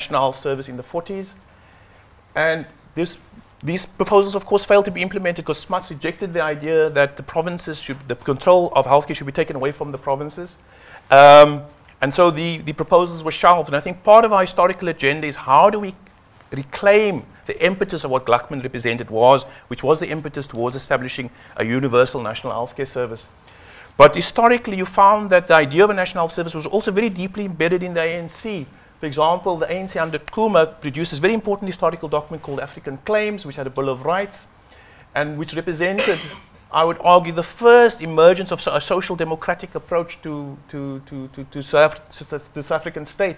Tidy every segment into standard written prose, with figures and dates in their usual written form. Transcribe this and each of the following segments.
national service in the 40s. And these proposals, of course, failed to be implemented because Smuts rejected the idea that the provinces the control of healthcare should be taken away from the provinces. And so the proposals were shelved. And I think part of our historical agenda is how do we reclaim the impetus of what Gluckman represented which was the impetus towards establishing a universal national healthcare service. But historically, you found that the idea of a national health service was also very deeply embedded in the ANC. For example, the ANC under Kuma produced this very important historical document called African Claims, which had a Bill of Rights, and which represented, I would argue, the first emergence of a social democratic approach to South African state.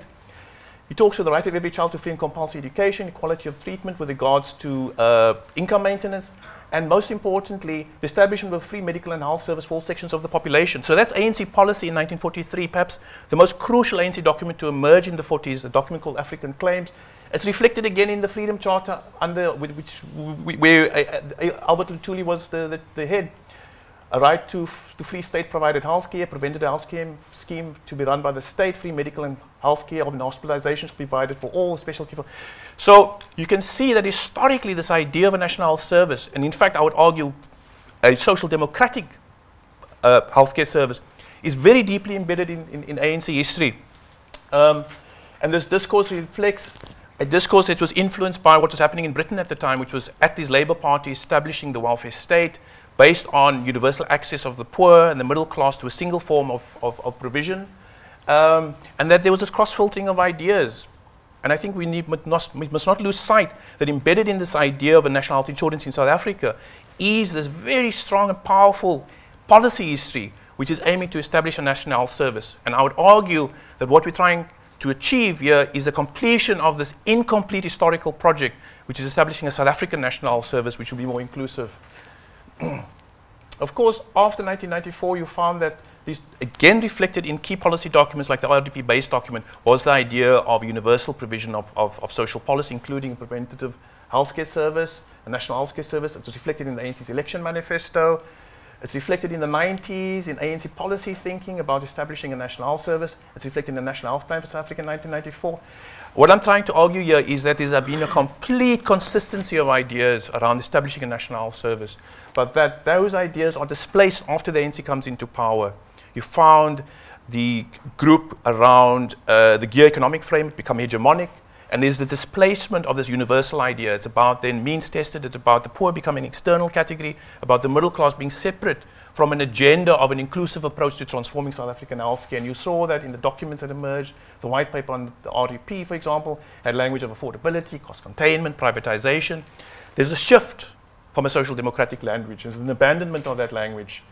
He talks of the right of every child to free and compulsory education, equality of treatment with regards to income maintenance, and most importantly, the establishment of free medical and health service for all sections of the population. So that's ANC policy in 1943, perhaps the most crucial ANC document to emerge in the 40s, a document called African Claims. It's reflected again in the Freedom Charter, where Albert Luthuli was the head. A right to free state-provided healthcare, preventative health scheme to be run by the state, free medical and healthcare and hospitalizations provided for all, special care. So you can see that historically this idea of a national health service, and in fact I would argue a social democratic healthcare service, is very deeply embedded in ANC history. And this discourse reflects a discourse that was influenced by what was happening in Britain at the time, which was Attlee's Labour Party establishing the welfare state, based on universal access of the poor and the middle class to a single form of provision, and that there was this cross-filtering of ideas. And I think we must not lose sight that embedded in this idea of a national health insurance in South Africa is this very strong and powerful policy history which is aiming to establish a national health service. And I would argue that what we're trying to achieve here is the completion of this incomplete historical project, which is establishing a South African national health service which will be more inclusive. Of course, after 1994, you found that this, again reflected in key policy documents like the RDP-based document, was the idea of universal provision of social policy, including a preventative healthcare service, a national healthcare service. It was reflected in the ANC's election manifesto. It's reflected in the 90s in ANC policy thinking about establishing a national health service. It's reflected in the National Health Plan for South Africa in 1994. What I'm trying to argue here is that there's been a complete consistency of ideas around establishing a national health service, but that those ideas are displaced after the ANC comes into power. You found the group around the gear economic frame become hegemonic, and there's the displacement of this universal idea. It's about then means tested, it's about the poor becoming an external category, about the middle class being separate from an agenda of an inclusive approach to transforming South African healthcare. And you saw that in the documents that emerged. The white paper on the RDP, for example, had language of affordability, cost containment, privatization. There's a shift from a social democratic language. There's an abandonment of that language.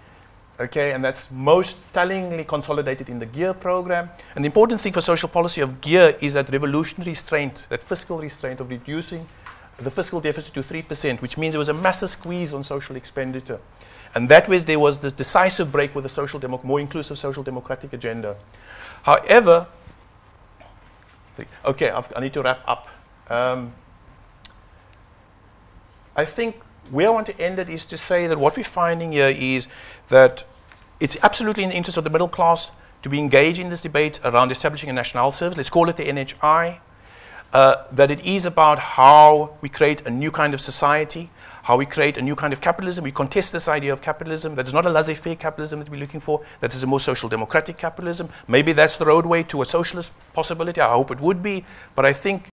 Okay, and that's most tellingly consolidated in the GEAR program. And the important thing for social policy of GEAR is that revolutionary restraint, that fiscal restraint of reducing the fiscal deficit to 3%, which means there was a massive squeeze on social expenditure. And that was, there was this decisive break with the more inclusive social democratic agenda. However, okay, I need to wrap up. I think where I want to end it is to say that what we're finding here is that it's absolutely in the interest of the middle class to be engaged in this debate around establishing a national health service. Let's call it the NHI. That it is about how we create a new kind of society, how we create a new kind of capitalism. We contest this idea of capitalism. That is not a laissez-faire capitalism that we're looking for. That is a more social democratic capitalism. Maybe that's the roadway to a socialist possibility. I hope it would be. But I think